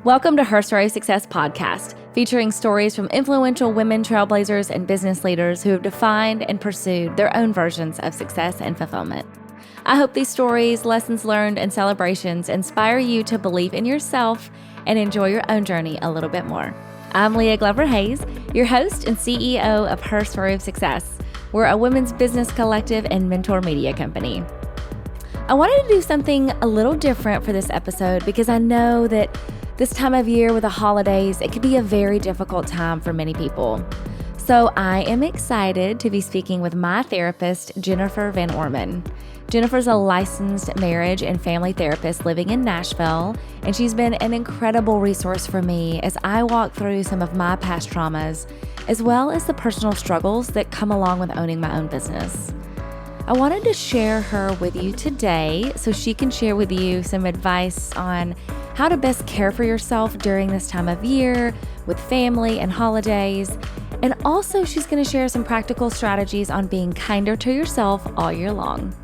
Welcome to Her Story of Success podcast, featuring stories from influential women trailblazers and business leaders who have defined and pursued their own versions of success and fulfillment. I hope these stories, lessons learned, and celebrations inspire you to believe in yourself and enjoy your own journey a little bit more. I'm Leah Glover-Hayes, your host and CEO of Her Story of Success. We're a women's business collective and mentor media company. I wanted to do something a little different for this episode because I know that this time of year with the holidays, it could be a very difficult time for many people. So I am excited to be speaking with my therapist, Jennifer VanOrman. Jennifer's a licensed marriage and family therapist living in Nashville, and she's been an incredible resource for me as I walk through some of my past traumas, as well as the personal struggles that come along with owning my own business. I wanted to share her with you today so she can share with you some advice on how to best care for yourself during this time of year with family and holidays. And also she's going to share some practical strategies on being kinder to yourself all year long.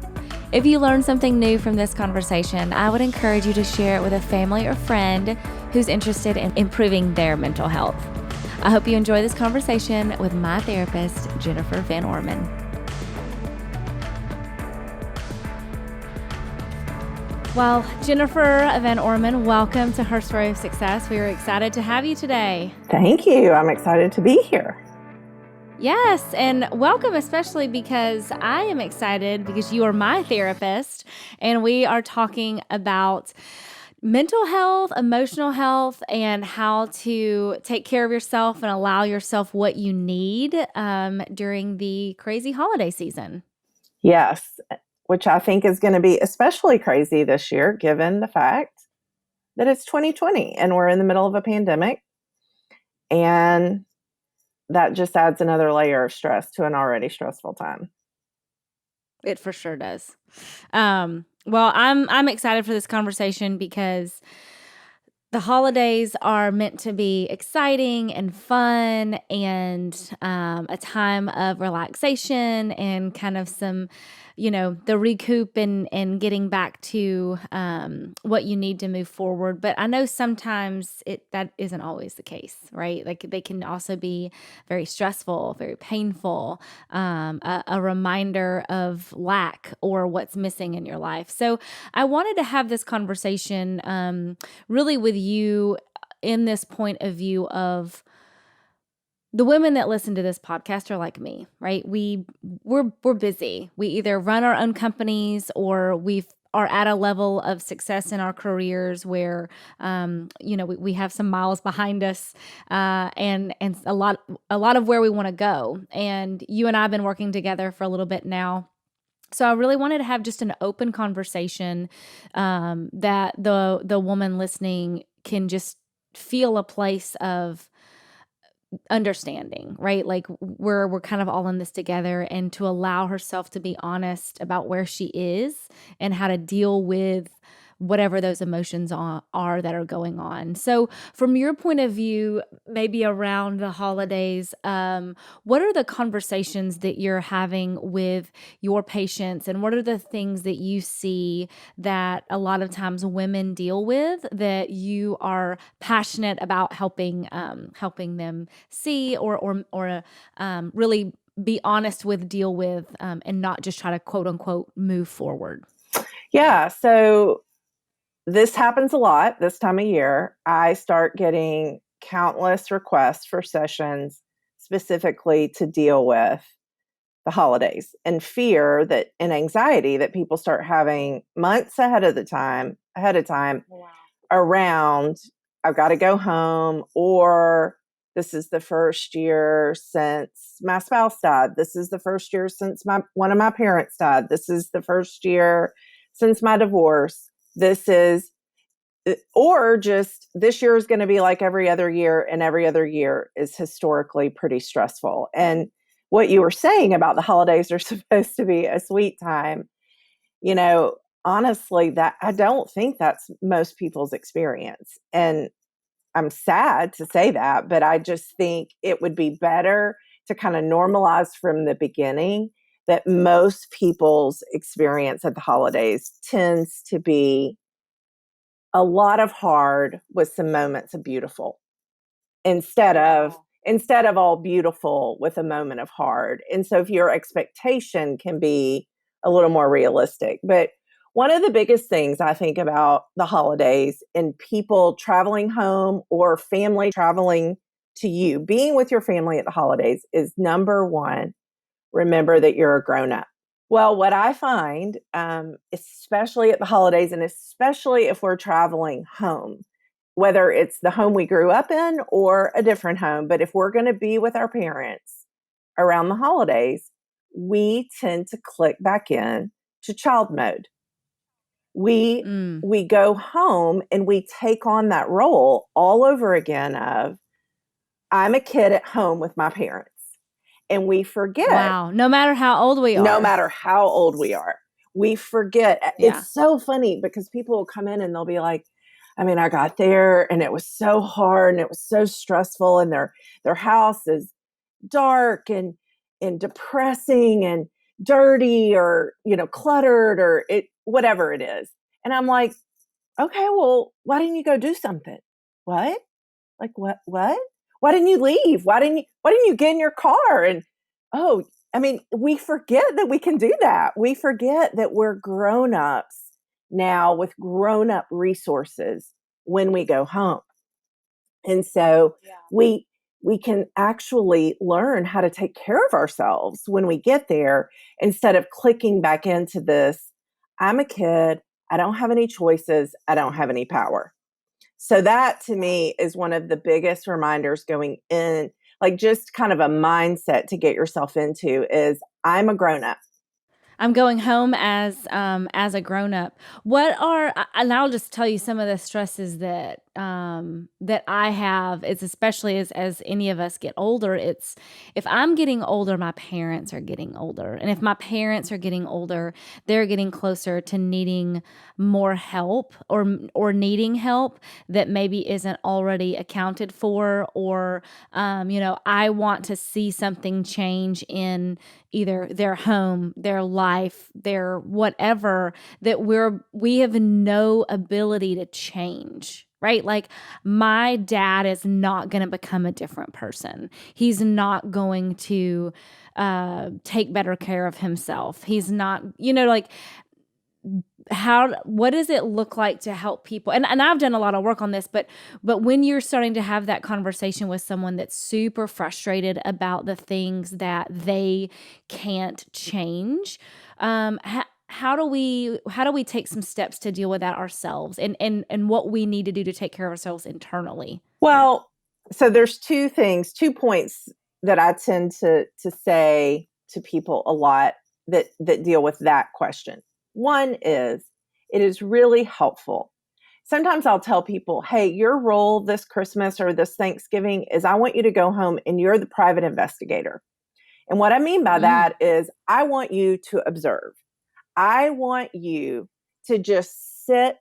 If you learned something new from this conversation, I would encourage you to share it with a family or friend who's interested in improving their mental health. I hope you enjoy this conversation with my therapist, Jennifer VanOrman. Well, Jennifer VanOrman, welcome to Her Story of Success. We are excited to have you today. Thank you. I'm excited to be here. Yes, and welcome especially because I am excited because you are my therapist, and we are talking about mental health, emotional health, and how to take care of yourself and allow yourself what you need during the crazy holiday season. Yes, which I think is going to be especially crazy this year, given the fact that it's 2020 and we're in the middle of a pandemic. And that just adds another layer of stress to an already stressful time. It for sure does. Well, I'm excited for this conversation because the holidays are meant to be exciting and fun and a time of relaxation and kind of some, the recoup and getting back to what you need to move forward. But I know sometimes that isn't always the case, right? Like they can also be very stressful, very painful, a reminder of lack or what's missing in your life. So I wanted to have this conversation really with you in this point of view of the women that listen to this podcast are like me, right? We're busy. We either run our own companies or we are at a level of success in our careers where, we have some miles behind us and a lot of where we want to go. And you and I have been working together for a little bit now. So I really wanted to have just an open conversation that the woman listening can just feel a place of understanding, right? Like we're kind of all in this together, and to allow herself to be honest about where she is and how to deal with whatever those emotions are that are going on. So from your point of view, maybe around the holidays, what are the conversations that you're having with your patients, and what are the things that you see that a lot of times women deal with that you are passionate about helping them see or really be honest with, deal with, and not just try to quote unquote move forward? Yeah, so this happens a lot this time of year. I start getting countless requests for sessions specifically to deal with the holidays and fear that and anxiety that people start having months ahead of time Wow. around I've got to go home, or this is the first year since my spouse died. This is the first year since one of my parents died. This is the first year since my divorce. Or just this year is going to be like every other year, and every other year is historically pretty stressful. And what you were saying about the holidays are supposed to be a sweet time, honestly, that I don't think that's most people's experience. And I'm sad to say that, but I just think it would be better to kind of normalize from the beginning that most people's experience at the holidays tends to be a lot of hard with some moments of beautiful instead of all beautiful with a moment of hard. And so if your expectation can be a little more realistic. But one of the biggest things I think about the holidays and people traveling home or family traveling to you, being with your family at the holidays is number one, remember that you're a grown up. Well, what I find, especially at the holidays, and especially if we're traveling home, whether it's the home we grew up in or a different home, but if we're going to be with our parents around the holidays, we tend to click back in to child mode. We Mm. we go home and we take on that role all over again of I'm a kid at home with my parents. And we forget, Wow. No matter how old we no are. matter how old we are, we forget. Yeah. It's so funny because people will come in and they'll be like, I mean, I got there and it was so hard and it was so stressful and their house is dark and depressing and dirty or, cluttered or it whatever it is. And I'm like, okay, well, why didn't you go do something? What? Like what? Why didn't you leave? Why didn't you get in your car? And oh, I mean, we forget that we can do that. We forget that we're grown-ups now with grown-up resources when we go home. And so we can actually learn how to take care of ourselves when we get there instead of clicking back into this, I'm a kid, I don't have any choices, I don't have any power. So that to me is one of the biggest reminders going in, like just kind of a mindset to get yourself into is I'm a grown up. I'm going home as a grown up. What are and I'll just tell you some of the stresses that I have is especially as any of us get older, it's if I'm getting older, my parents are getting older. And if my parents are getting older, they're getting closer to needing more help or needing help that maybe isn't already accounted for or I want to see something change in either their home, their life, their whatever that we have no ability to change. Right? Like my dad is not going to become a different person. He's not going to take better care of himself. He's not, like what does it look like to help people and I've done a lot of work on this but when you're starting to have that conversation with someone that's super frustrated about the things that they can't change, how do we take some steps to deal with that ourselves and what we need to do to take care of ourselves internally? Well, so there's two points that I tend to say to people a lot that deal with that question. One is it is really helpful. Sometimes I'll tell people, hey, your role this Christmas or this Thanksgiving is I want you to go home and you're the private investigator. And what I mean by Mm. that is I want you to observe. I want you to just sit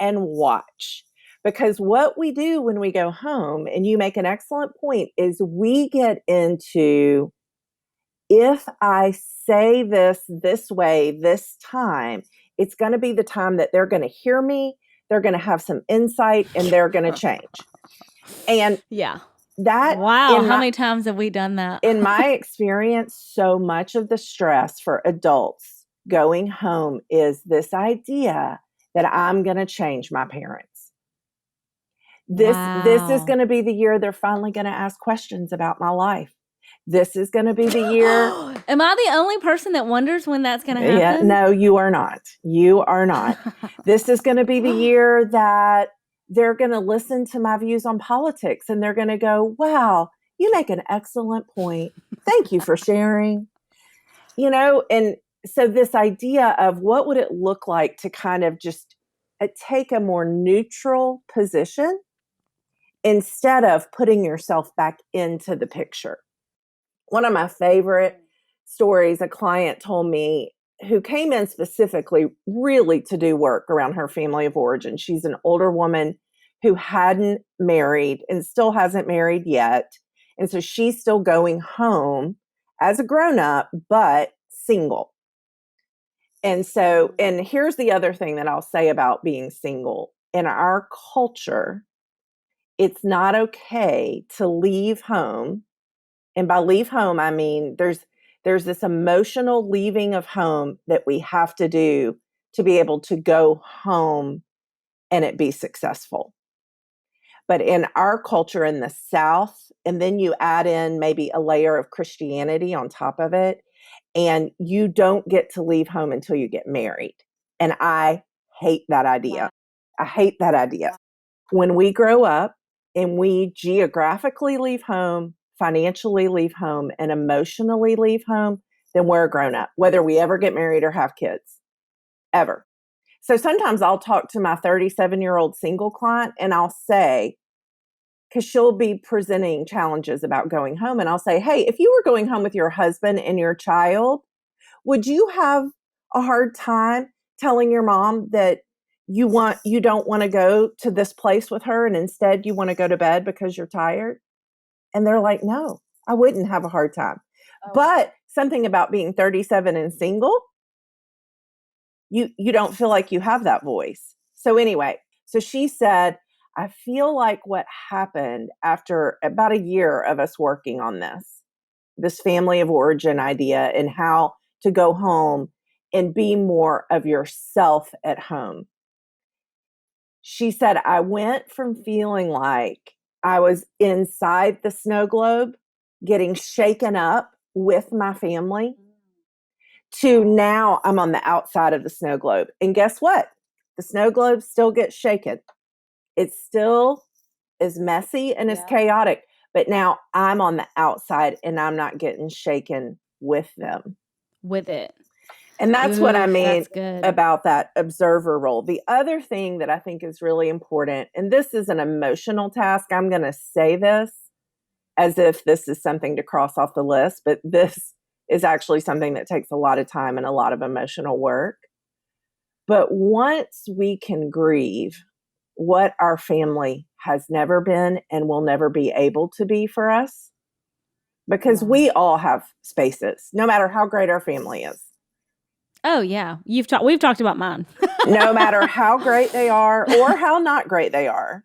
and watch. Because what we do when we go home, and you make an excellent point, is we get into if I say this way, this time, it's going to be the time that they're going to hear me, they're going to have some insight, and they're going to change. And Yeah. that, Wow, in how my many times have we done that? in my experience, so much of the stress for adults going home is this idea that I'm going to change my parents. This is Wow. going to be the year they're finally going to ask questions about my life. This is going to be the year. Am I the only person that wonders when that's going to Yeah, happen? no, you are not. You are not. This is going to be the year that they're going to listen to my views on politics and they're going to go, wow, you make an excellent point. Thank you for sharing. And so this idea of what would it look like to kind of just take a more neutral position instead of putting yourself back into the picture. One of my favorite stories, a client told me who came in specifically really to do work around her family of origin. She's an older woman who hadn't married and still hasn't married yet. And so she's still going home as a grown up, but single. And so, and here's the other thing that I'll say about being single. in our culture, it's not okay to leave home. And by leave home, I mean there's this emotional leaving of home that we have to do to be able to go home and it be successful. But in our culture in the South, and then you add in maybe a layer of Christianity on top of it, and you don't get to leave home until you get married. And I hate that idea. I hate that idea. When we grow up and we geographically leave home, financially leave home, and emotionally leave home, then we're a grown up, whether we ever get married or have kids, ever. So sometimes I'll talk to my 37-year-old single client and I'll say, because she'll be presenting challenges about going home, and I'll say, hey, if you were going home with your husband and your child, would you have a hard time telling your mom that you don't want to go to this place with her and instead you want to go to bed because you're tired? And they're like, no, I wouldn't have a hard time. But something about being 37 and single, you don't feel like you have that voice. So anyway, so she said, I feel like what happened after about a year of us working on this family of origin idea and how to go home and be more of yourself at home. She said, I went from feeling like I was inside the snow globe, getting shaken up with my family, to now I'm on the outside of the snow globe. And guess what? The snow globe still gets shaken. It still is messy and is chaotic, but now I'm on the outside and I'm not getting shaken with them. With it. And that's what I mean That's good. about that observer role. The other thing that I think is really important, and this is an emotional task, I'm going to say this as if this is something to cross off the list, but this is actually something that takes a lot of time and a lot of emotional work. But once we can grieve what our family has never been and will never be able to be for us, because we all have spaces, no matter how great our family is. Oh yeah, we've talked about mine. No matter how great they are or how not great they are,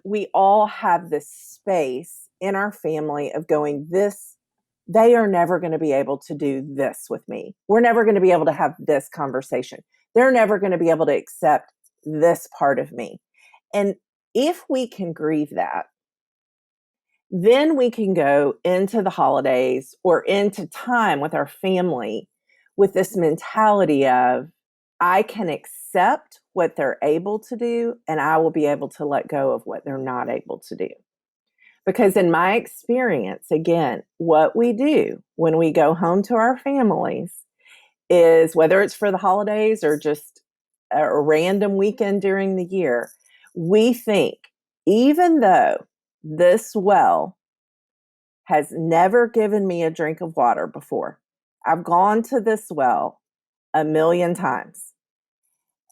we all have this space in our family of going, they are never going to be able to do this with me. We're never going to be able to have this conversation. They're never going to be able to accept this part of me. And if we can grieve that, then we can go into the holidays or into time with our family with this mentality of, I can accept what they're able to do and I will be able to let go of what they're not able to do. Because in my experience, again, what we do when we go home to our families is, whether it's for the holidays or just a random weekend during the year, we think, even though this well has never given me a drink of water before, I've gone to this well a million times.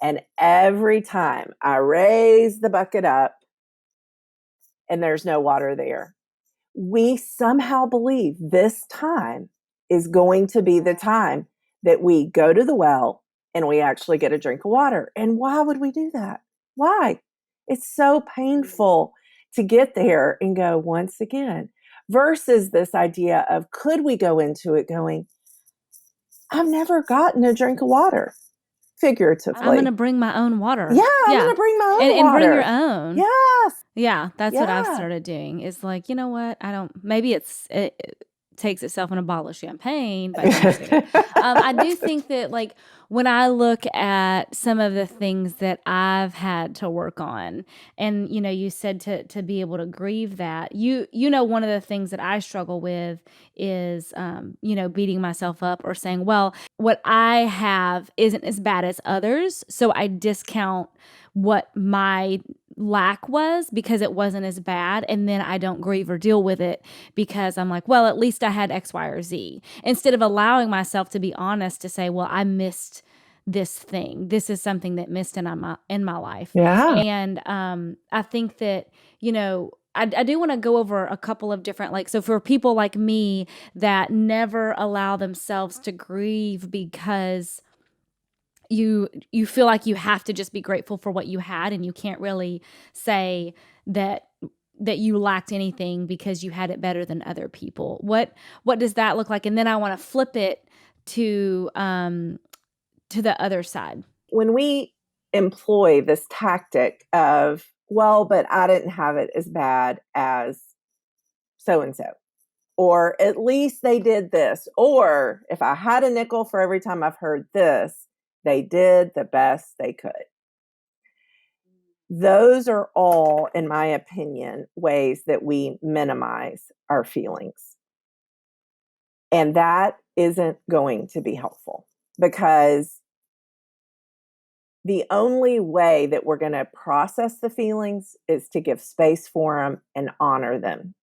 And every time I raise the bucket up and there's no water there, we somehow believe this time is going to be the time that we go to the well and we actually get a drink of water. And why would we do that? Why? It's so painful to get there and go once again, versus this idea of, could we go into it going, I've never gotten a drink of water, figuratively. I'm going to bring my own water. Yeah, I'm going to bring my own water. And bring your own. Yes. Yeah, that's what I've started doing. Is like, you know what? Maybe it takes itself in a bottle of champagne, but I do think that, like, when I look at some of the things that I've had to work on, and you said to be able to grieve that, one of the things that I struggle with is beating myself up or saying, well, what I have isn't as bad as others, so I discount what my lack was because it wasn't as bad, and then I don't grieve or deal with it because I'm like, well, at least I had X, Y, or Z, instead of allowing myself to be honest to say, well, I missed this thing. This is something that missed in my life. Yeah. And I think that, I do want to go over a couple of different, so for people like me that never allow themselves to grieve because you feel like you have to just be grateful for what you had, and you can't really say that you lacked anything because you had it better than other people. What does that look like? And then I want to flip it to the other side. When we employ this tactic of, well, but I didn't have it as bad as so and so, or at least they did this, or if I had a nickel for every time I've heard this, they did the best they could. Those are all, in my opinion, ways that we minimize our feelings. And that isn't going to be helpful, because the only way that we're going to process the feelings is to give space for them and honor them.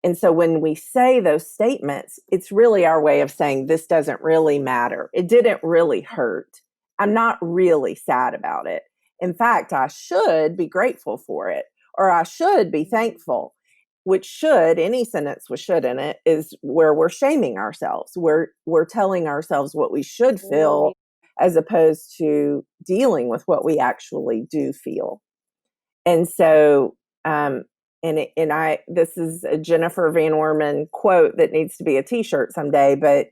And so when we say those statements, it's really our way of saying, this doesn't really matter. It didn't really hurt. I'm not really sad about it. In fact, I should be grateful for it, or I should be thankful. Which should, any sentence with should in it, is where we're shaming ourselves. We're telling ourselves what we should feel, as opposed to dealing with what we actually do feel. And so, this is a Jennifer VanOrman quote that needs to be a t-shirt someday, but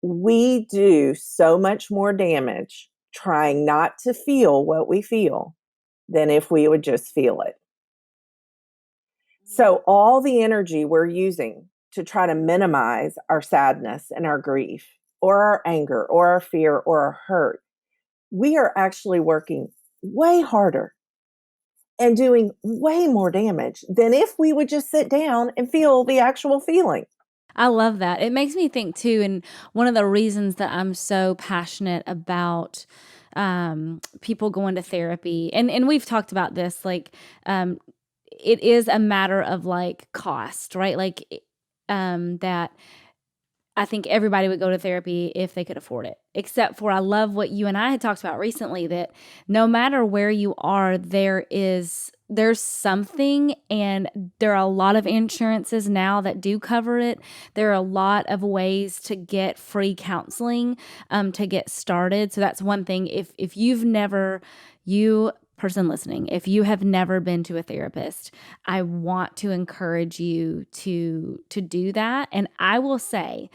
we do so much more damage trying not to feel what we feel than if we would just feel it. So all the energy we're using to try to minimize our sadness and our grief, or our anger, or our fear, or our hurt, we are actually working way harder and doing way more damage than if we would just sit down and feel the actual feeling. I love that. It makes me think too, and one of the reasons that I'm so passionate about people going to therapy, and we've talked about this, like it is a matter of like cost, right? Like that I think everybody would go to therapy if they could afford it. Except for, I love what you and I had talked about recently, that no matter where you are, there's something, and there are a lot of insurances now that do cover it. There are a lot of ways to get free counseling to get started. So that's one thing. If you've never, you person listening, if you have never been to a therapist, I want to encourage you to do that. And I will say,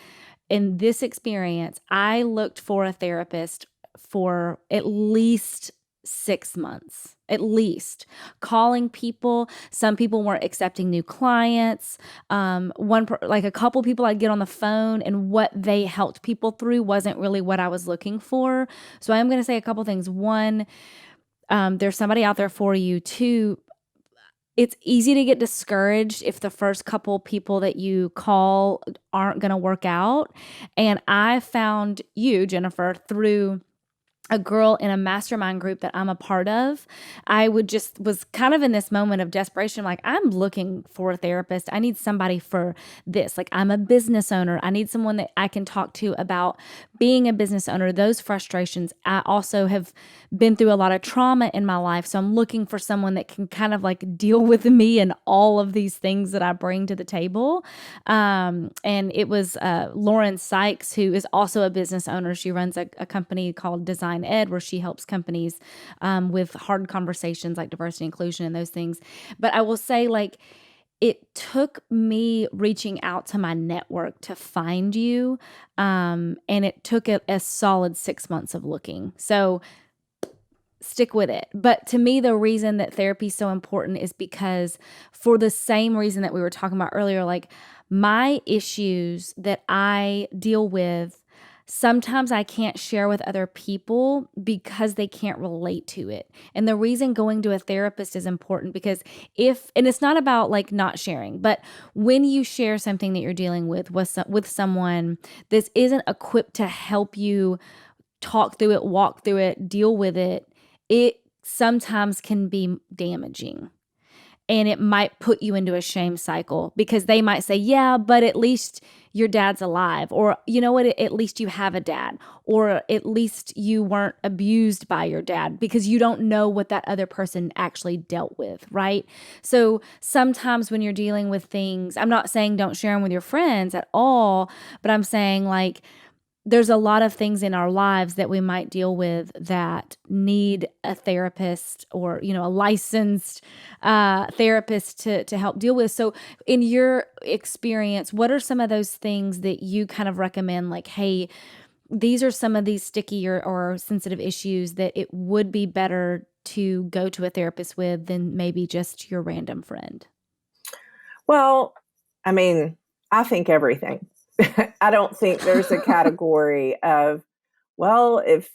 in this experience, I looked for a therapist for at least 6 months, at least, calling people. Some people weren't accepting new clients. Like a couple people I'd get on the phone, and what they helped people through wasn't really what I was looking for. So I am going to say a couple things. One, there's somebody out there for you. Two, it's easy to get discouraged if the first couple people that you call aren't going to work out. And I found you, Jennifer, through a girl in a mastermind group that I'm a part of. I was kind of in this moment of desperation. Like, I'm looking for a therapist. I need somebody for this. Like, I'm a business owner. I need someone that I can talk to about being a business owner, those frustrations. I also have been through a lot of trauma in my life. So I'm looking for someone that can kind of like deal with me and all of these things that I bring to the table. And it was Lauren Sykes, who is also a business owner. She runs a company called Design Ed, where she helps companies with hard conversations like diversity, inclusion, and those things. But I will say, like, it took me reaching out to my network to find you. And it took a solid 6 months of looking. So stick with it. But to me, the reason that therapy is so important is because, for the same reason that we were talking about earlier, like, my issues that I deal with, sometimes I can't share with other people because they can't relate to it. And the reason going to a therapist is important, because and it's not about like not sharing, but when you share something that you're dealing with someone, this isn't equipped to help you talk through it, walk through it, deal with it, it sometimes can be damaging. And it might put you into a shame cycle, because they might say, yeah, but at least your dad's alive. Or, you know what, at least you have a dad. Or at least you weren't abused by your dad, because you don't know what that other person actually dealt with, right? So sometimes when you're dealing with things, I'm not saying don't share them with your friends at all, but I'm saying, like, there's a lot of things in our lives that we might deal with that need a therapist or, you know, a licensed therapist to help deal with. So in your experience, what are some of those things that you kind of recommend, like, hey, these are some of these sticky or sensitive issues that it would be better to go to a therapist with than maybe just your random friend? Well, I mean, I think everything. I don't think there's a category of, well, if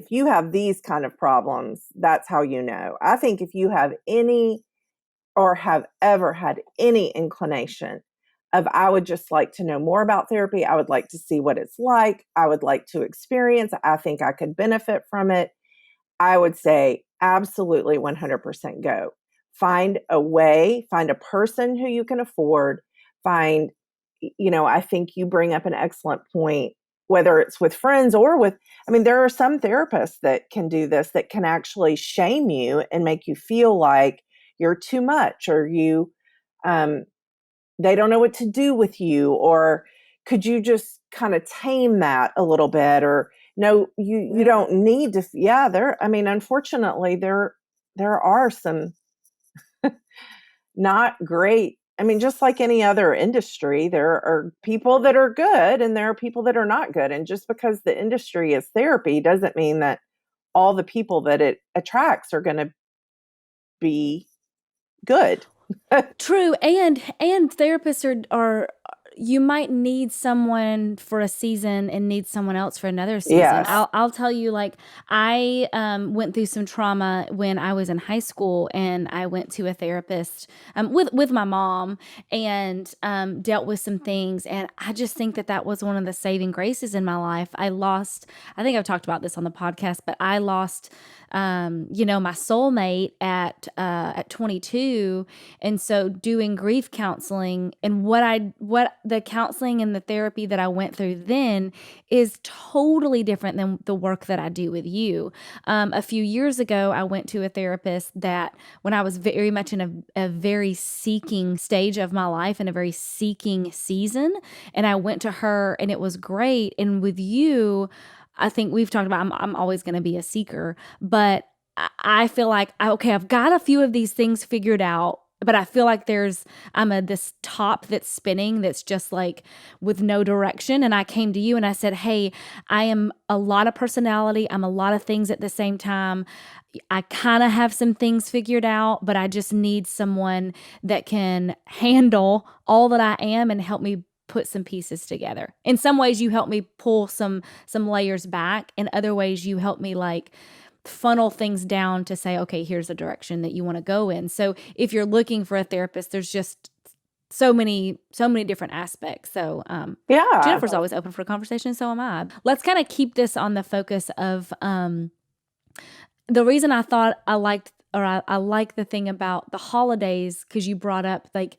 you have these kind of problems, that's how you know. I think if you have any or have ever had any inclination of, I would just like to know more about therapy, I would like to see what it's like, I would like to experience, I think I could benefit from it, I would say absolutely 100% go. Find a way, find a person who you can afford, find, I think you bring up an excellent point, whether it's with friends or with, I mean, there are some therapists that can do this that can actually shame you and make you feel like you're too much, or um, they don't know what to do with you, or could you just kind of tame that a little bit, or no, you don't need to. Yeah, there, I mean, unfortunately, there are some not great, I mean, just like any other industry, there are people that are good and there are people that are not good, and just because the industry is therapy doesn't mean that all the people that it attracts are going to be good. True, and therapists are you might need someone for a season and need someone else for another season. Yes. I'll tell you, like, I went through some trauma when I was in high school, and I went to a therapist with my mom, and dealt with some things, and I just think that that was one of the saving graces in my life. I think I've talked about this on the podcast, but I lost my soulmate at 22, and so doing grief counseling and what the counseling and the therapy that I went through then is totally different than the work that I do with you. A few years ago, I went to a therapist that when I was very much in a very seeking stage of my life, in a very seeking season, and I went to her and it was great. And with you, I think we've talked about I'm always going to be a seeker, but I feel like okay, I've got a few of these things figured out, but I feel like I'm this top that's spinning that's just like with no direction. And I came to you and I said, hey, I am a lot of personality. I'm a lot of things at the same time. I kind of have some things figured out, but I just need someone that can handle all that I am and help me put some pieces together. In some ways you help me pull some layers back. In other ways you help me like funnel things down to say, okay, here's a direction that you want to go in. So if you're looking for a therapist, there's just so many different aspects. So Yeah. Jennifer's always open for conversation, and so am I. Let's kind of keep this on the focus of the reason I thought I liked, or I like the thing about the holidays, because you brought up like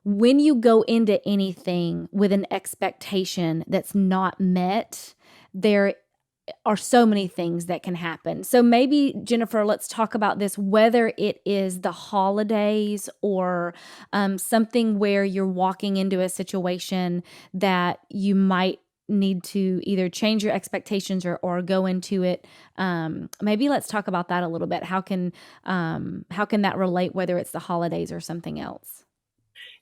when you go into anything with an expectation that's not met, there are so many things that can happen. So maybe, Jennifer, let's talk about this, whether it is the holidays or something where you're walking into a situation that you might need to either change your expectations or go into it. Maybe let's talk about that a little bit. How can that relate, whether it's the holidays or something else?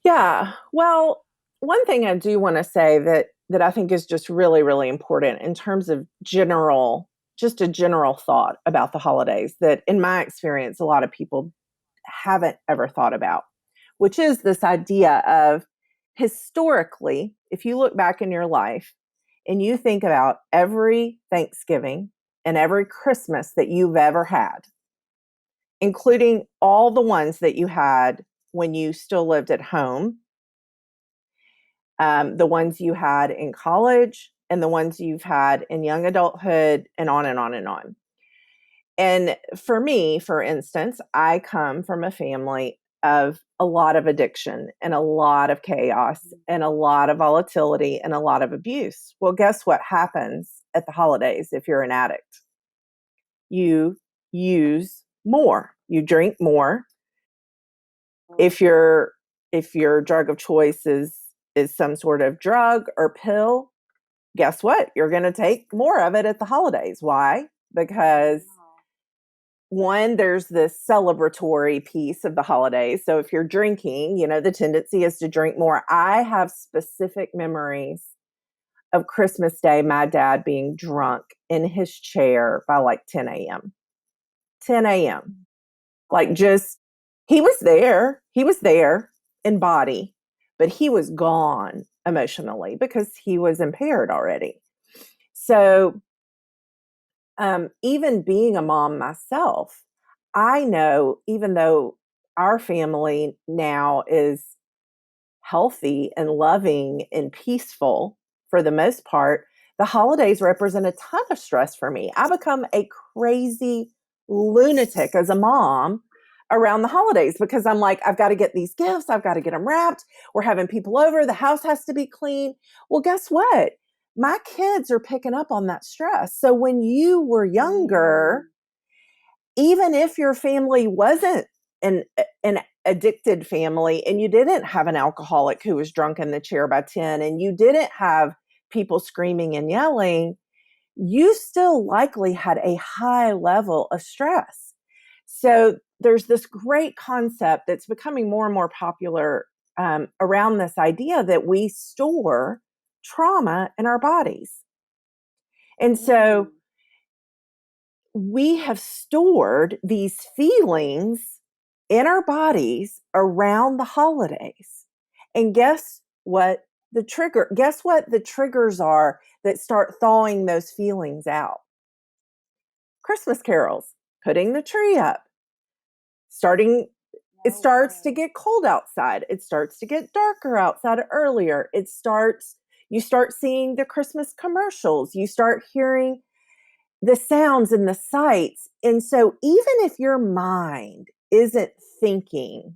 Yeah. Well, one thing I do want to say that I think is just really, really important in terms of just a general thought about the holidays, that in my experience, a lot of people haven't ever thought about, which is this idea of, historically, if you look back in your life and you think about every Thanksgiving and every Christmas that you've ever had, including all the ones that you had when you still lived at home, the ones you had in college, and the ones you've had in young adulthood, and on and on and on. And for me, for instance, I come from a family of a lot of addiction and a lot of chaos and a lot of volatility and a lot of abuse. Well, guess what happens at the holidays if you're an addict? You use more, you drink more. If your drug of choice is some sort of drug or pill, guess what? You're going to take more of it at the holidays. Why? Because one, there's this celebratory piece of the holidays. So if you're drinking, the tendency is to drink more. I have specific memories of Christmas Day, my dad being drunk in his chair by like 10 a.m. 10 a.m. Like just, he was there in body, but he was gone emotionally because he was impaired already. So, even being a mom myself, I know even though our family now is healthy and loving and peaceful for the most part, the holidays represent a ton of stress for me. I become a crazy lunatic as a mom around the holidays because I'm like, I've got to get these gifts, I've got to get them wrapped. We're having people over, the house has to be clean. Well, guess what? My kids are picking up on that stress. So when you were younger, even if your family wasn't an addicted family and you didn't have an alcoholic who was drunk in the chair by 10 and you didn't have people screaming and yelling, you still likely had a high level of stress. So there's this great concept that's becoming more and more popular around this idea that we store trauma in our bodies. And so we have stored these feelings in our bodies around the holidays. And guess what the triggers are that start thawing those feelings out? Christmas carols, putting the tree up, it starts to get cold outside. It starts to get darker outside earlier. You start seeing the Christmas commercials. You start hearing the sounds and the sights. And so even if your mind isn't thinking,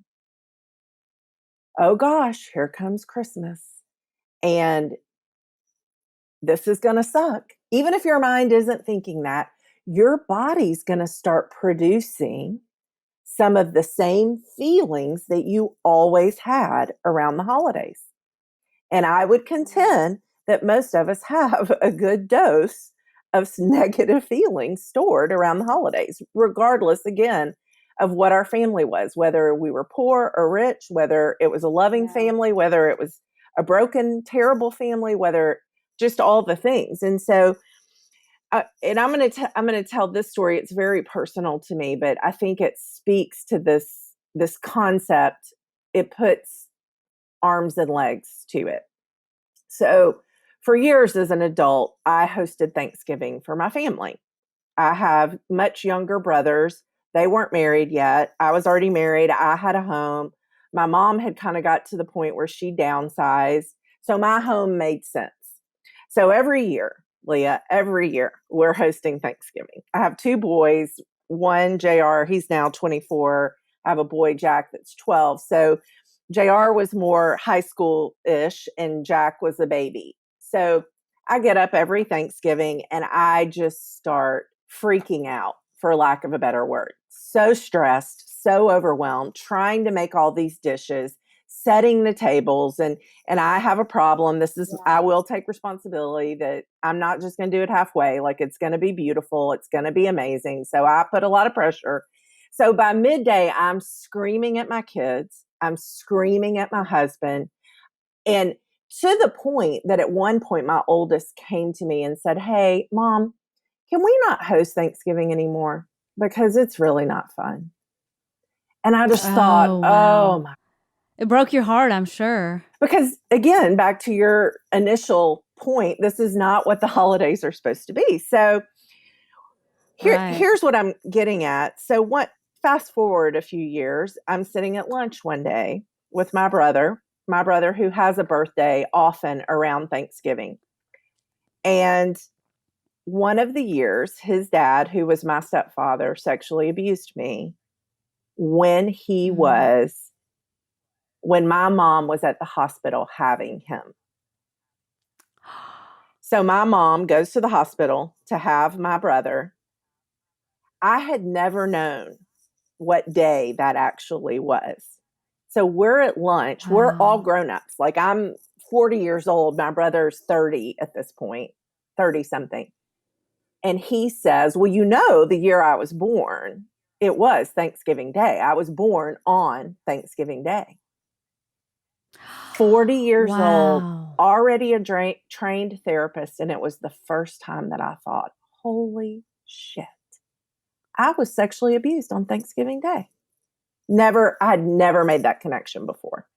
oh gosh, here comes Christmas and this is going to suck. Even if your mind isn't thinking that, your body's going to start producing some of the same feelings that you always had around the holidays. And I would contend that most of us have a good dose of negative feelings stored around the holidays, regardless, again, of what our family was, whether we were poor or rich, whether it was a loving family, whether it was a broken, terrible family, whether just all the things. And so, and I'm going to tell this story. It's very personal to me, but I think it speaks to this concept. It puts arms and legs to it. So, for years as an adult, I hosted Thanksgiving for my family. I have much younger brothers. They weren't married yet. I was already married. I had a home. My mom had kind of got to the point where she downsized. So my home made sense. So every year, Leah, every year we're hosting Thanksgiving. I have two boys, one JR, he's now 24. I have a boy, Jack, that's 12. So JR was more high school ish and Jack was a baby. So I get up every Thanksgiving and I just start freaking out, for lack of a better word. So stressed, so overwhelmed, trying to make all these dishes, setting the tables. And I have a problem. I will take responsibility that I'm not just going to do it halfway. Like it's going to be beautiful. It's going to be amazing. So I put a lot of pressure. So by midday, I'm screaming at my kids. I'm screaming at my husband. And to the point that at one point, my oldest came to me and said, "Hey, Mom, can we not host Thanksgiving anymore? Because it's really not fun." And I just thought, Oh, oh wow. my, It broke your heart, I'm sure. because again, back to your initial point, this is not what the holidays are supposed to be. So Right. here's what I'm getting at. So fast forward a few years, I'm sitting at lunch one day with my brother who has a birthday often around Thanksgiving. And one of the years, his dad, who was my stepfather, sexually abused me when Mm. when my mom was at the hospital having him. So my mom goes to the hospital to have my brother. I had never known what day that actually was. So we're at lunch. We're all Wow. grown ups. Like I'm 40 years old. My brother's 30 at this point, 30 something. And he says, well, the year I was born, it was Thanksgiving Day. I was born on Thanksgiving Day. 40 years old, Wow. already a trained therapist. And it was the first time that I thought, holy shit, I was sexually abused on Thanksgiving Day. I'd never made that connection before.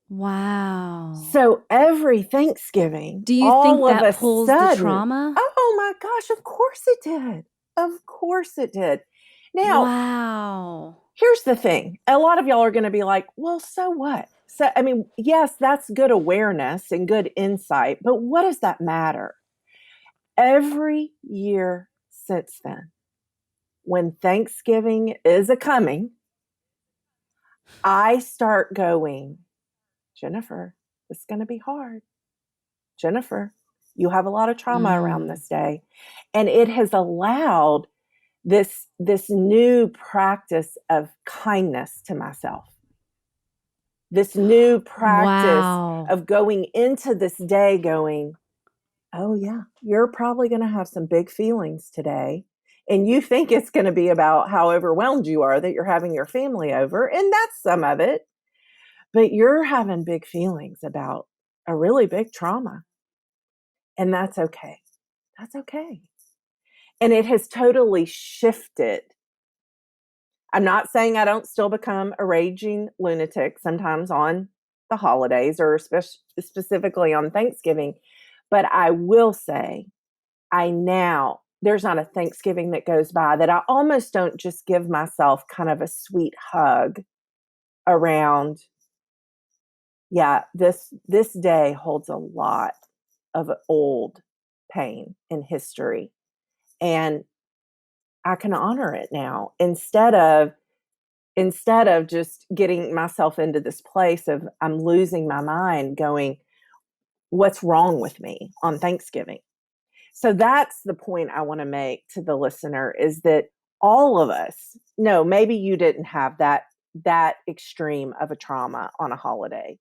Wow. So every Thanksgiving, Do you think all of that a pulls the sudden, trauma? oh my gosh, of course it did. Of course it did. Now, Wow. here's the thing. A lot of y'all are going to be like, well, so what? So, I mean, yes, that's good awareness and good insight, but what does that matter? Every year since then, when Thanksgiving is a coming, I start going, Jennifer, it's going to be hard. Jennifer, you have a lot of trauma around this day. And it has allowed this new practice of kindness to myself. This new practice Wow. of going into this day going, oh yeah, you're probably going to have some big feelings today. And you think it's going to be about how overwhelmed you are that you're having your family over. And that's some of it. But you're having big feelings about a really big trauma. And that's okay. That's okay. And it has totally shifted. I'm not saying I don't still become a raging lunatic sometimes on the holidays or specifically on Thanksgiving, but I will say there's not a Thanksgiving that goes by that I almost don't just give myself kind of a sweet hug around, yeah, this day holds a lot of old pain and history. And I can honor it now instead of just getting myself into this place of I'm losing my mind going, what's wrong with me on Thanksgiving? So that's the point I want to make to the listener is that all of us, no, maybe you didn't have that extreme of a trauma on a holiday,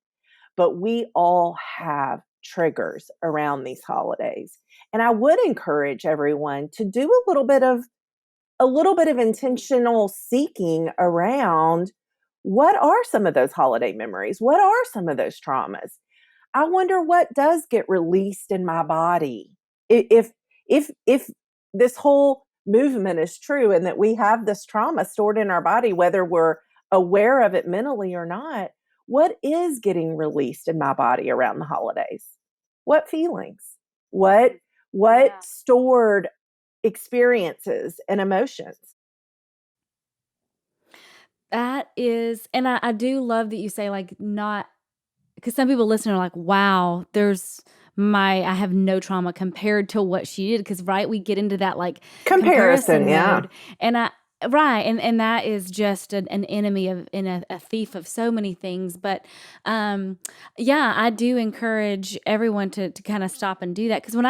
but we all have triggers around these holidays. And I would encourage everyone to do a little bit of intentional seeking around what are some of those holiday memories? What are some of those traumas? I wonder what does get released in my body. If this whole movement is true and that we have this trauma stored in our body, whether we're aware of it mentally or not, what is getting released in my body around the holidays? What feelings? What Yeah. stored experiences and emotions? That is, and I do love that you say like not because some people listen are like, wow, I have no trauma compared to what she did. Cause right, we get into that like Comparison, comparison yeah. mode. Right. And that is just an enemy and a thief of so many things. But, yeah, I do encourage everyone to kind of stop and do that. Cause when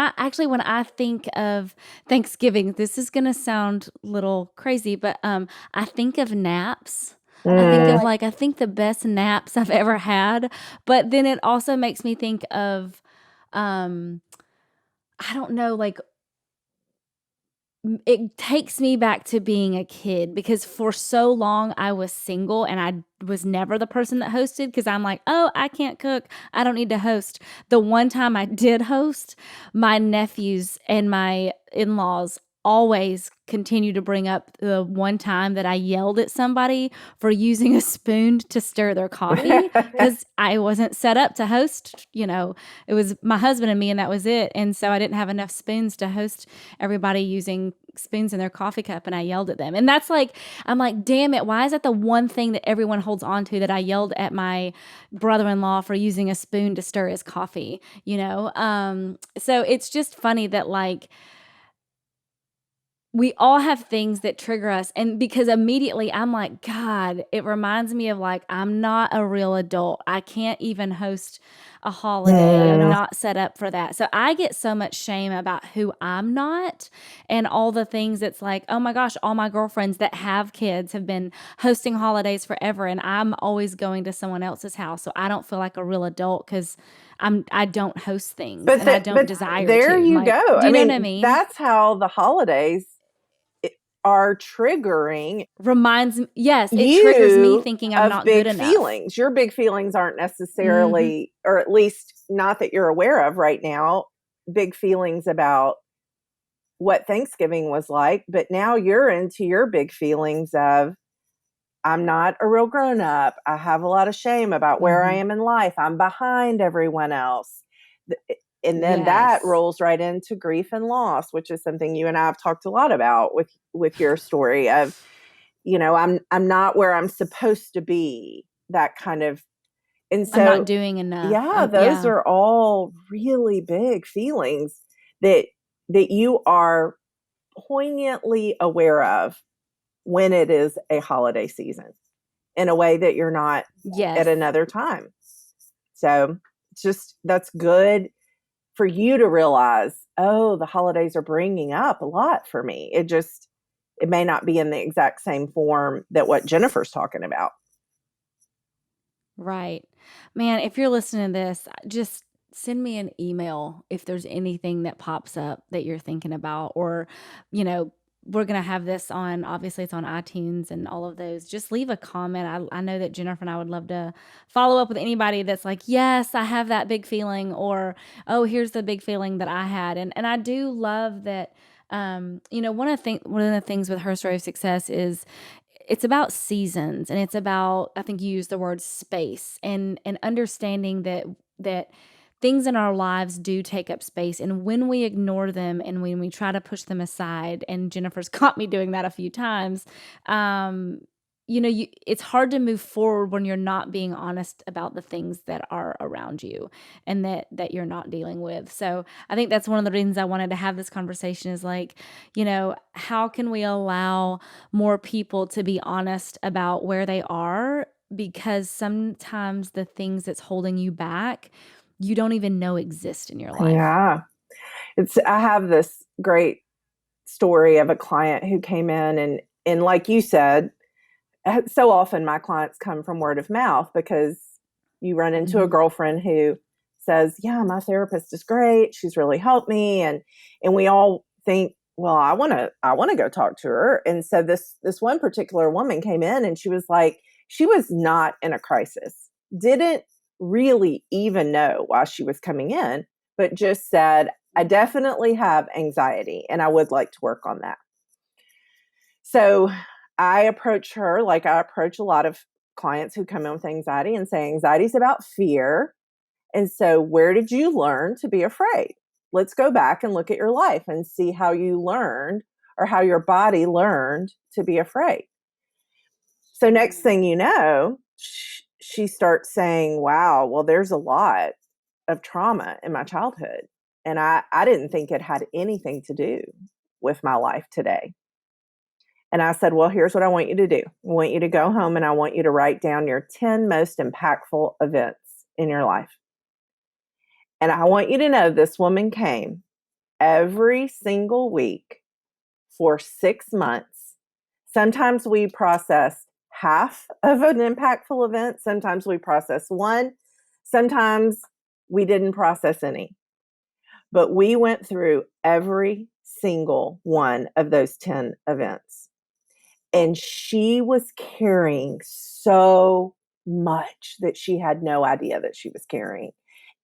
I think of Thanksgiving, this is going to sound a little crazy, but, I think of naps. Mm. I think the best naps I've ever had, but then it also makes me think of, um, I don't know, like it takes me back to being a kid because for so long I was single and I was never the person that hosted because I'm like, oh, I can't cook. I don't need to host. The one time I did host, my nephews and my in laws always continue to bring up the one time that I yelled at somebody for using a spoon to stir their coffee because I wasn't set up to host. It was my husband and me, and that was it. And so I didn't have enough spoons to host everybody using spoons in their coffee cup, and I yelled at them. And that's like, I'm like, damn it, why is that the one thing that everyone holds on to that I yelled at my brother-in-law for using a spoon to stir his coffee? So it's just funny that like we all have things that trigger us. And because immediately I'm like, God, it reminds me of like, I'm not a real adult. I can't even host a holiday. I'm Mm. not set up for that. So I get so much shame about who I'm not and all the things. It's like, oh my gosh, all my girlfriends that have kids have been hosting holidays forever. And I'm always going to someone else's house. So I don't feel like a real adult because I don't host things and I don't But desire there to. you Like, go. do I you know what I mean, mean? that's how the holidays are triggering Reminds me, yes, it triggers me you thinking I'm of not good big enough. feelings. Your big feelings aren't Mhm. necessarily, or at least not that you're aware of right now, big feelings about what Thanksgiving was like. But now you're into your big feelings of, I'm not a real grown up. I have a lot of shame about where I Mhm. am in life. I'm behind everyone else. And then that Yes. rolls right into grief and loss, which is something you and I have talked a lot about with your story of, I'm not where I'm supposed to be, that kind of. And I'm not so, doing enough. yeah, those Yeah. are all really big feelings that you are poignantly aware of when it is a holiday season in a way that you're not at Yes. another time. So just that's good for you to realize, oh, the holidays are bringing up a lot for me. It may not be in the exact same form that what Jennifer's talking about. Right. Man, if you're listening to this, just send me an email if there's anything that pops up that you're thinking about, or, you know, we're going to have this on, obviously, it's on iTunes and all of those. Just leave a comment. I know that Jennifer and I would love to follow up with anybody that's like, yes, I have that big feeling, or, oh, here's the big feeling that I had. And I do love that. One of the things with her story of success is it's about seasons, and it's about, I think you used the word space, and understanding that things in our lives do take up space, and when we ignore them and when we try to push them aside, and Jennifer's caught me doing that a few times. um it's hard to move forward when you're not being honest about the things that are around you and that you're not dealing with. So I think that's one of the reasons I wanted to have this conversation, is like, how can we allow more people to be honest about where they are, because sometimes the things that's holding you back, you don't even know exist in your life. Yeah. I have this great story of a client who came in, and like you said, so often my clients come from word of mouth because you run into a Mhm. girlfriend who says, "Yeah, my therapist is great. She's really helped me." And we all think, "Well, I want to go talk to her." And so this one particular woman came in, and she was not in a crisis. Didn't really even know why she was coming in, but just said, "I definitely have anxiety and I would like to work on that." So I approach her like I approach a lot of clients who come in with anxiety and say, anxiety is about fear. And so, where did you learn to be afraid? Let's go back and look at your life and see how you learned, or how your body learned to be afraid. So, next thing you know, she starts saying, wow, well, there's a lot of trauma in my childhood. And I didn't think it had anything to do with my life today. And I said, well, here's what I want you to do. I want you to go home and I want you to write down your 10 most impactful events in your life. And I want you to know this woman came every single week for 6 months. Sometimes we processed half of an impactful event. Sometimes we processed one. Sometimes we didn't process any. But we went through every single one of those 10 events. And she was carrying so much that she had no idea that she was carrying.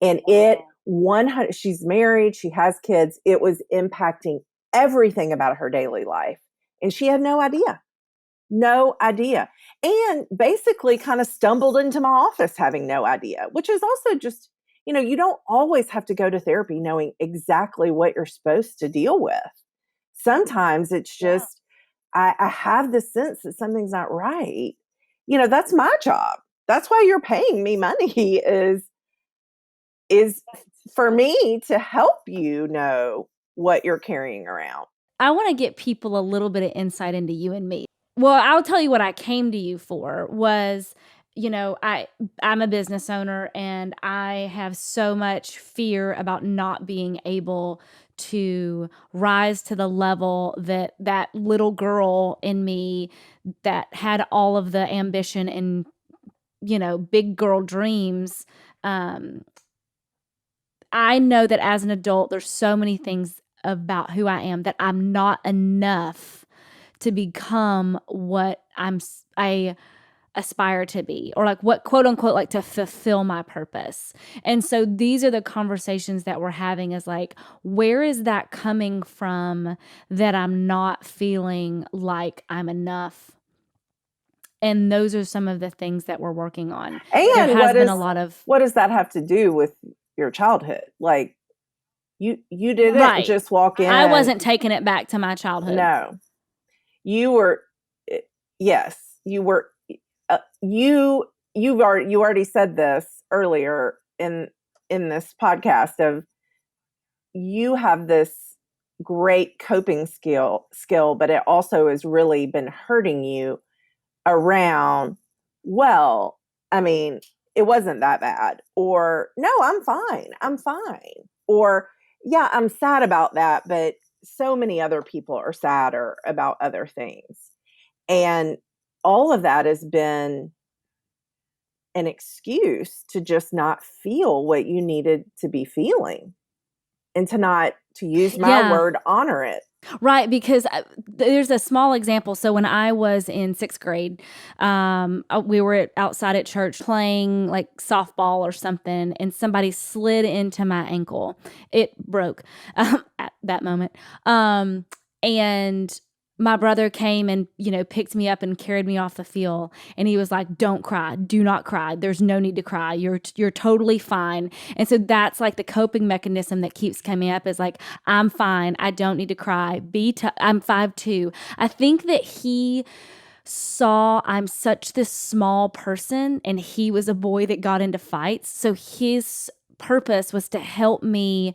And it 100, she's married, she has kids. It was impacting everything about her daily life. And she had no idea. No idea. And basically kind of stumbled into my office having no idea, which is also just, you don't always have to go to therapy knowing exactly what you're supposed to deal with. Sometimes it's just, I have the sense that something's not right. That's my job. That's why you're paying me money is for me to help you know what you're carrying around. I want to get people a little bit of insight into you and me. Well, I'll tell you what I came to you for was, I'm a business owner and I have so much fear about not being able to rise to the level that that little girl in me that had all of the ambition and, big girl dreams. Um, I know that as an adult, there's so many things about who I am that I'm not enough to become what I aspire to be, or like what quote unquote like to fulfill my purpose. And so these are the conversations that we're having, is like, where is that coming from that I'm not feeling like I'm enough? And those are some of the things that we're working on. There And has been a lot of what does that have to do with your childhood? Like, you didn't right. just walk I in. wasn't taking it back to my childhood. No, you were. Yes, you were. You already said this earlier in this podcast of, you have this great coping skill, but it also has really been hurting you around, well, I mean, it wasn't that bad, or no, I'm fine, or yeah, I'm sad about that, but so many other people are sadder about other things. And all of that has been an excuse to just not feel what you needed to be feeling, and to not, to use my Yeah. word, honor it. Right, because there's a small example. So when I was in sixth grade, we were outside at church playing like softball or something, and somebody slid into my ankle. It broke at that moment. And my brother came and, picked me up and carried me off the field. And he was like, "Don't cry. Do not cry. There's no need to cry. You're totally fine." And so that's like the coping mechanism that keeps coming up, is like, I'm fine. I don't need to cry. I'm 5'2". I think that he saw I'm such this small person, and he was a boy that got into fights. So his purpose was to help me,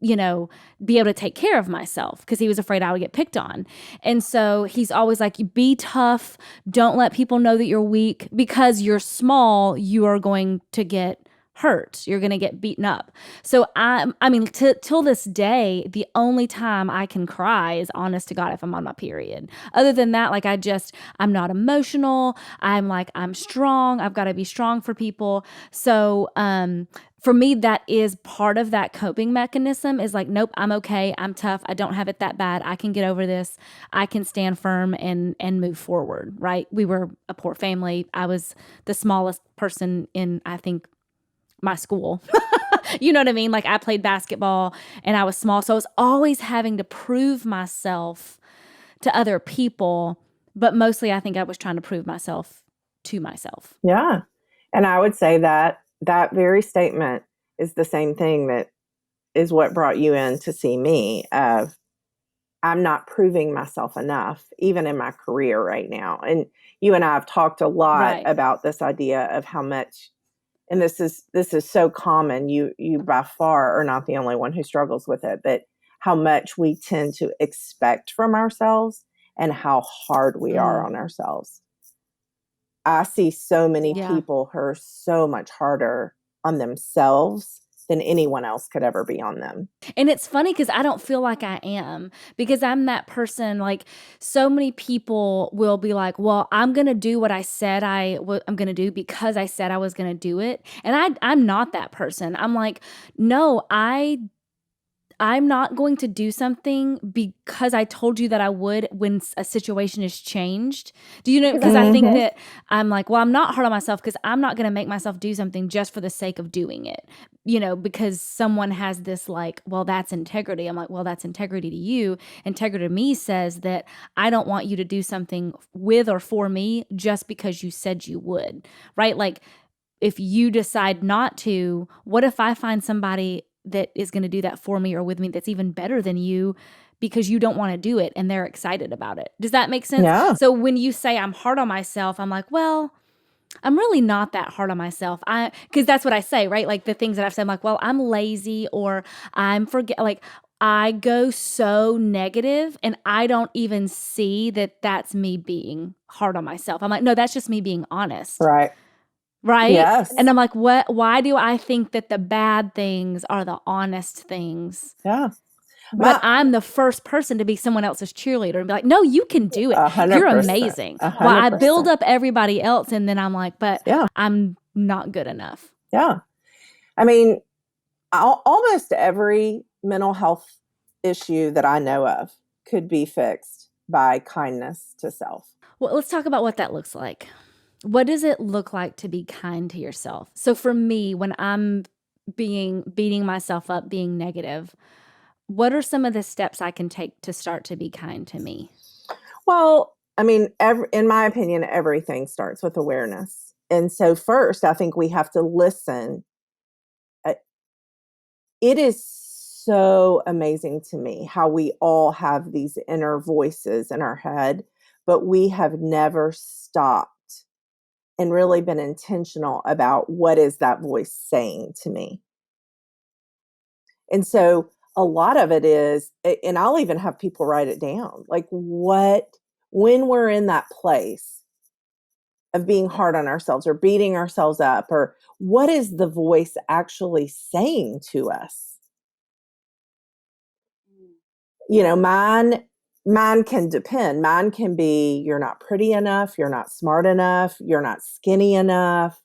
be able to take care of myself, because he was afraid I would get picked on. And so he's always like, be tough. Don't let people know that you're weak, because you're small. You are going to get hurt. You're going to get beaten up. So till this day, the only time I can cry is, honest to God, if I'm on my period. Other than that, like, I'm not emotional. I'm strong. I've got to be strong for people. So, for me, that is part of that coping mechanism, is like, nope, I'm okay. I'm tough. I don't have it that bad. I can get over this. I can stand firm and move forward, right? We were a poor family. I was the smallest person in, I think, my school. You know what I mean? Like, I played basketball and I was small. So I was always having to prove myself to other people. But mostly I think I was trying to prove myself to myself. Yeah. And I would say that that very statement is the same thing that is what brought you in to see me, of, I'm not proving myself enough, even in my career right now. And you and I have talked a lot Right. about this idea of how much, and this is so common. You by far are not the only one who struggles with it, but how much we tend to expect from ourselves and how hard we are Mm. on ourselves. I see so many Yeah. people who are so much harder on themselves than anyone else could ever be on them. And it's funny because I don't feel like I am, because I'm that person. Like, so many people will be like, well, I'm going to do what I said I'm going to do, because I said I was going to do it. And I'm not that person. I'm like, no, I'm not going to do something because I told you that I would when a situation has changed. Do you know? Because I think that I'm like, well, I'm not hard on myself, because I'm not going to make myself do something just for the sake of doing it, because someone has this like, well, that's integrity. I'm like, well, that's integrity to you. Integrity to me says that I don't want you to do something with or for me just because you said you would, right? Like, if you decide not to, what if I find somebody that is going to do that for me or with me that's even better than you, because you don't want to do it and they're excited about it? Does that make sense? Yeah. So when you say I'm hard on myself, I'm like, well, I'm really not that hard on myself. Because that's what I say, right? Like, the things that I've said, I'm like, well, I'm lazy, or I'm like, I go so negative and I don't even see that that's me being hard on myself. I'm like, no, that's just me being honest. Right. Right? And Yes. I'm like, why do I think that the bad things are the honest things? Yeah. But My I'm the first person to be someone else's cheerleader and be like, no, you can do it. You're 100%. amazing. While I build 100%. up everybody else and then I'm like, but Yeah. I'm not good enough. Yeah. I mean, almost every mental health issue that I know of could be fixed by kindness to self. Well, let's talk about what that looks like. What does it look like to be kind to yourself? So for me, when I'm beating myself up, being negative, what are some of the steps I can take to start to be kind to me? Well, I mean, in my opinion, everything starts with awareness. And so, first, I think we have to listen. Uh, It is so amazing to me how we all have these inner voices in our head, but we have never stopped and really been intentional about what is that voice saying to me. And so a lot of it is, and I'll even have people write it down, like when we're in that place of being hard on ourselves or beating ourselves up, or what is the voice actually saying to us? You know, mine can depend. Mine can be, you're not pretty enough, you're not smart enough, you're not skinny enough,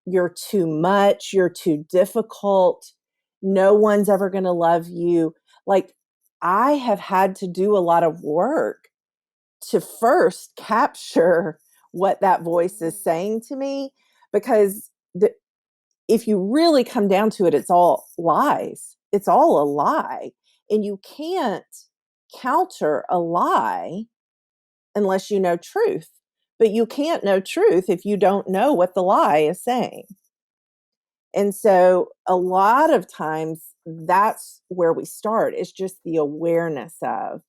you're too much, you're too difficult, no one's ever going to love you. Like, I have had to do a lot of work to first capture what that voice is saying to me, because if you really come down to it, it's all lies. It's all a lie. And you can't counter a lie unless you know truth. But you can't know truth if you don't know what the lie is saying. And so a lot of times that's where we start, is just the awareness of,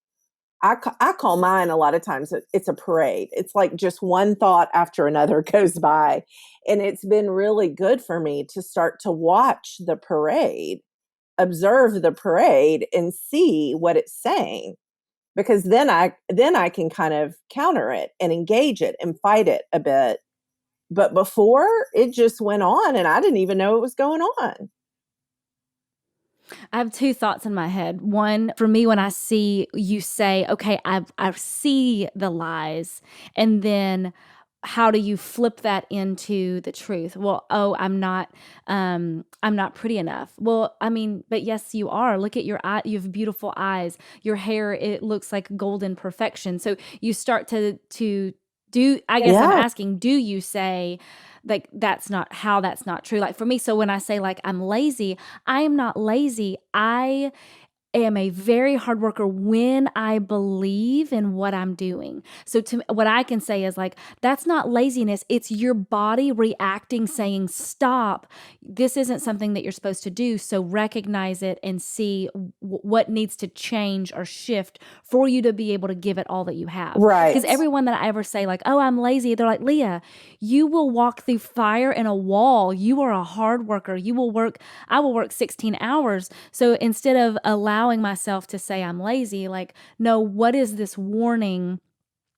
I call mine a lot of times, it's a parade. It's like just one thought after another goes by. And it's been really good for me to start to watch the parade, observe the parade, and see what it's saying. Because then I can kind of counter it and engage it and fight it a bit. But before, it just went on and I didn't even know it was going on. I have two thoughts in my head. One, for me, when I see you say, okay, I see the lies, and then how do you flip that into the truth? Well, oh, I'm not pretty enough. Well, I mean, but yes, you are. Look at your eye. You have beautiful eyes. Your hair, it looks like golden perfection. So you start to do, I guess I'm Yeah. asking, do you say, like, that's not true? Like for me, so when I say like I'm lazy, I am not lazy. I am a very hard worker when I believe in what I'm doing. So to what I can say is like, that's not laziness. It's your body reacting, saying, stop. This isn't something that you're supposed to do. So recognize it and see what needs to change or shift for you to be able to give it all that you have. Right. Because everyone that I ever say like, oh, I'm lazy, they're like, Leah, you will walk through fire and a wall. You are a hard worker. I will work 16 hours. So instead of allowing myself to say I'm lazy, like, no, what is this warning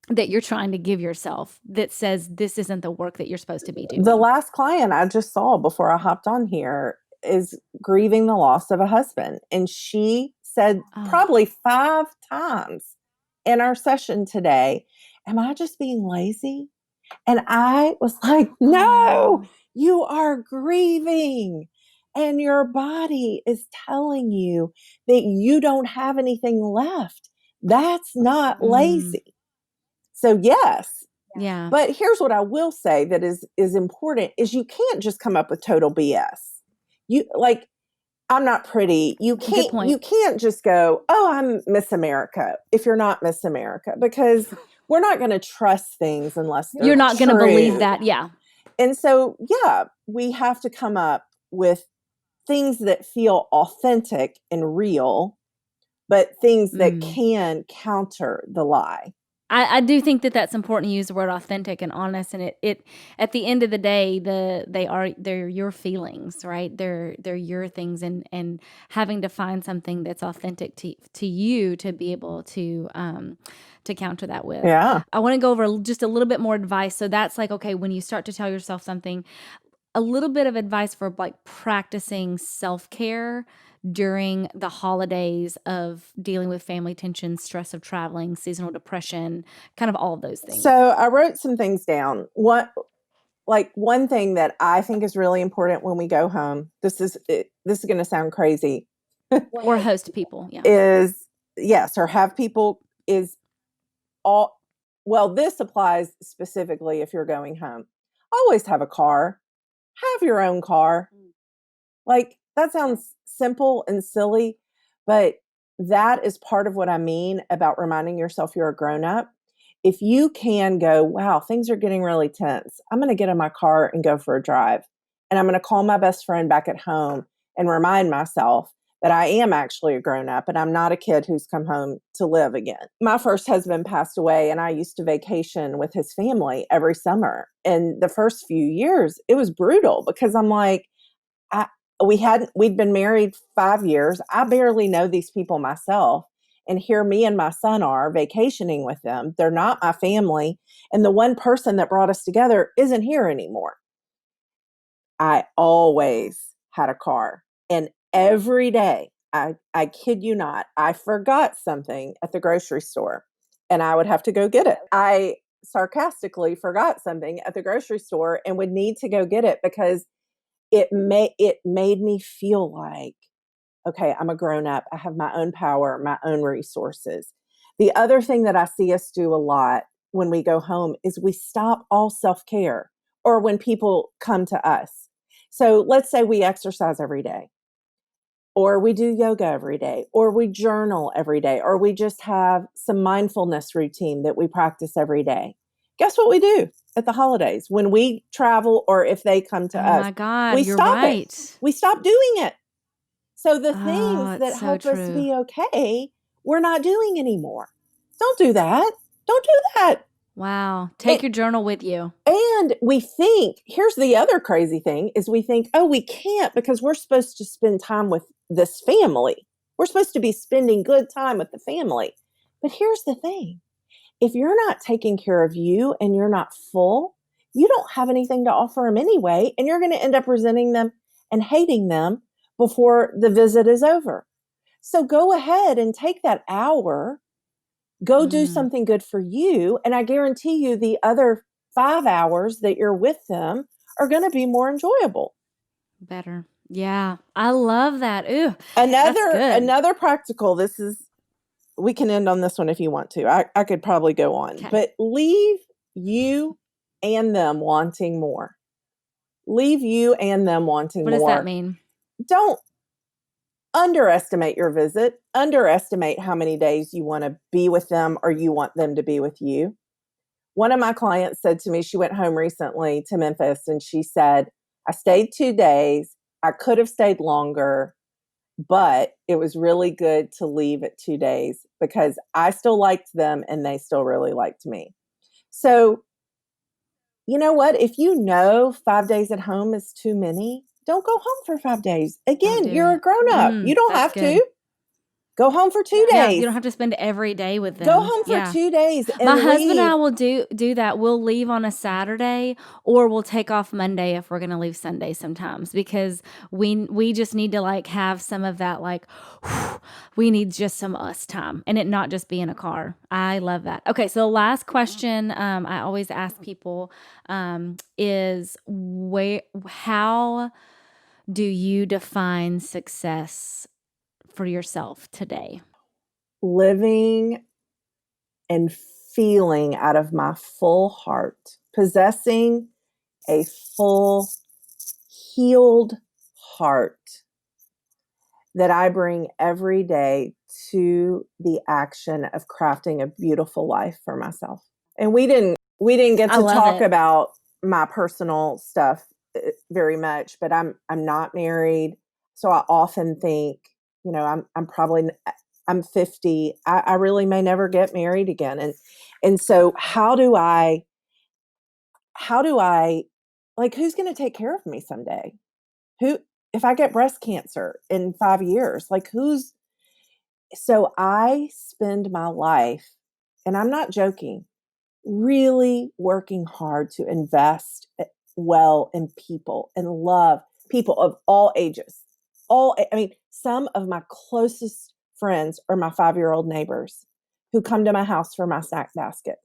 that you're trying to give yourself that says this isn't the work that you're supposed to be The doing? last client I just saw before I hopped on here is grieving the loss of a husband. And she said Oh, probably 5 times in our session today, am I just being lazy? And I was like, no, oh, you are grieving. And your body is telling you that you don't have anything left. That's not mm, lazy. So, yes. yeah, But here's what I will say that is important, is you can't just come up with total BS. You, like, I'm not pretty. good point. You can't just go, "Oh, I'm Miss America," if you're not Miss America, because we're not going to trust things unless You're they're not going to believe true. that. Yeah. And so, yeah, we have to come up with things that feel authentic and real, but things that Mm. can counter the lie. I do think that that's important to use the word authentic and honest, and it at the end of the day, they're your feelings, right? They're your things, and having to find something that's authentic to you to be able to counter that with. Yeah. I want to go over just a little bit more advice. So that's like, okay, when you start to tell yourself something, a little bit of advice for like practicing self-care during the holidays of dealing with family tension, stress of traveling, seasonal depression, kind of all of those things. So I wrote some things down. One thing that I think is really important when we go home, this is going to sound crazy, Or host people, yeah. is yes, or have people is all well, this applies specifically if you're going home. Always have a car. Have your own car. Like, that sounds simple and silly, but that is part of what I mean about reminding yourself you're a grown up. If you can go, wow, things are getting really tense. I'm going to get in my car and go for a drive. And I'm going to call my best friend back at home and remind myself that I am actually a grown up and I'm not a kid who's come home to live again. My first husband passed away and I used to vacation with his family every summer. And the first few years, it was brutal because I'm like, I, we'd been married 5 years. I barely know these people myself. And here me and my son are vacationing with them. They're not my family. And the one person that brought us together isn't here anymore. I always had a car. And every day, I kid you not, I forgot something at the grocery store and I would have to go get it. I sarcastically forgot something at the grocery store and would need to go get it because it made me feel like, okay, I'm a grown up. I have my own power, my own resources. The other thing that I see us do a lot when we go home is we stop all self-care or when people come to us. So let's say we exercise every day, or we do yoga every day, or we journal every day, or we just have some mindfulness routine that we practice every day. Guess what we do at the holidays when we travel or if they come to Oh us? my God, We you're stop it. right. We stop doing it. So the Oh, things it's that so help us true. be okay, we're not doing anymore. Don't do that. Don't do that. Wow. Take It, your journal with you. and we think, here's the other crazy thing is we think, oh, we can't because we're supposed to spend time with this family. We're supposed to be spending good time with the family. But here's the thing. If you're not taking care of you and you're not full, you don't have anything to offer them anyway, and you're going to end up resenting them and hating them before the visit is over. So go ahead and take that hour, go do Mm, something good for you. And I guarantee you the other 5 hours that you're with them are going to be more enjoyable. better. Yeah. I love that. Ooh, that's Another, good. another practical, this is, we can end on this one if you want to. I could probably go on, Okay. but leave you and them wanting more. Leave you and them wanting What does that more. mean? Don't underestimate your visit, underestimate how many days you want to be with them or you want them to be with you. One of my clients said to me, she went home recently to Memphis and she said, I stayed 2 days. I could have stayed longer, but it was really good to leave at 2 days because I still liked them and they still really liked me. So, you know what? If you know 5 days at home is too many, don't go home for 5 days. Don't Again, do you're a it. grown up. You don't That's have good. to. Go home for two Yeah, you days. don't have to spend every day with Go them. home for Yeah. 2 days My and husband and I leave. will do that. We'll leave on a Saturday or we'll take off Monday if we're going to leave Sunday sometimes because we just need to like have some of that like we need just some us time and it not just be in a car. I love that. Okay, so last question I always ask people is where how do you define success for yourself today? Living and feeling out of my full heart, possessing a full, healed heart that I bring every day to the action of crafting a beautiful life for myself. And we didn't get I to love talk it. about my personal stuff very much, but I'm not married, so I often think, I'm probably I'm 50. I really may never get married again, And so how do I, like, who's going to take care of me someday? Who, if I get breast cancer in 5 years, like so I spend my life, and I'm not joking, really working hard to invest well in people and love people of all ages. I mean, some of my closest friends are my 5-year-old neighbors who come to my house for my snack basket,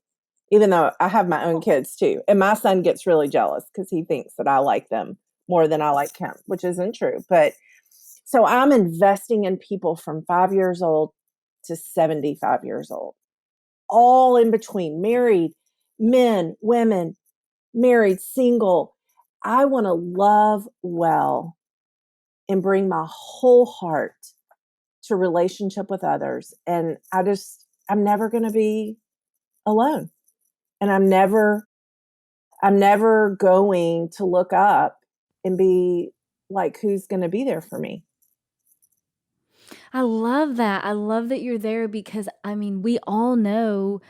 even though I have my own kids too. And my son gets really jealous because he thinks that I like them more than I like him, which isn't true. But so I'm investing in people from 5 years old to 75 years old, all in between, married, men, women, married, single. I want to love well and bring my whole heart to relationship with others. And I'm never going to be alone. And I'm never going to look up and be like, who's going to be there for me? I love that. I love that you're there because, I mean, we all know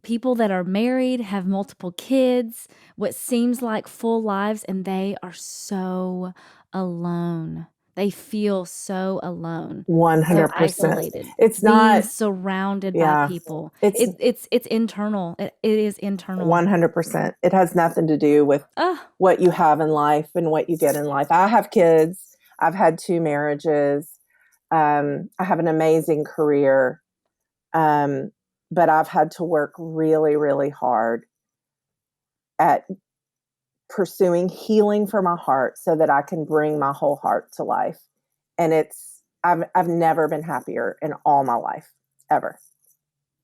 people that are married, have multiple kids, what seems like full lives, and they are so alone. They feel so alone, so 100%. isolated, It's being not, surrounded by yeah, people. it's It's internal. It is internal. 100%. It has nothing to do with Oh, what you have in life and what you get in life. I have kids. I've had 2 marriages. I have an amazing career. But I've had to work really, really hard at pursuing healing for my heart so that I can bring my whole heart to life. And I've never been happier in all my life, ever.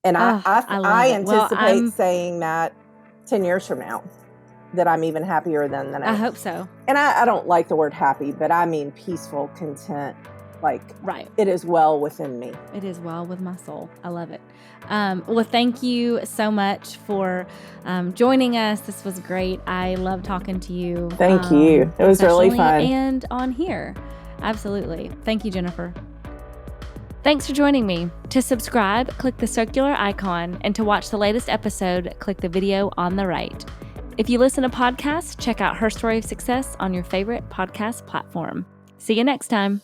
And I I love it. Well, anticipate saying that 10 years from now, that I'm even happier than I hope so. and I don't like the word happy, but I mean peaceful, content, like Right. it is well within me. It is well with my soul. I love it. Well, thank you so much for joining us. This was great. I love talking to you. Thank you. It was really fun. And on here. Absolutely. Thank you, Jennifer. Thanks for joining me. To subscribe, click the circular icon, and to watch the latest episode, click the video on the right. If you listen to podcasts, check out Her Story of Success on your favorite podcast platform. See you next time.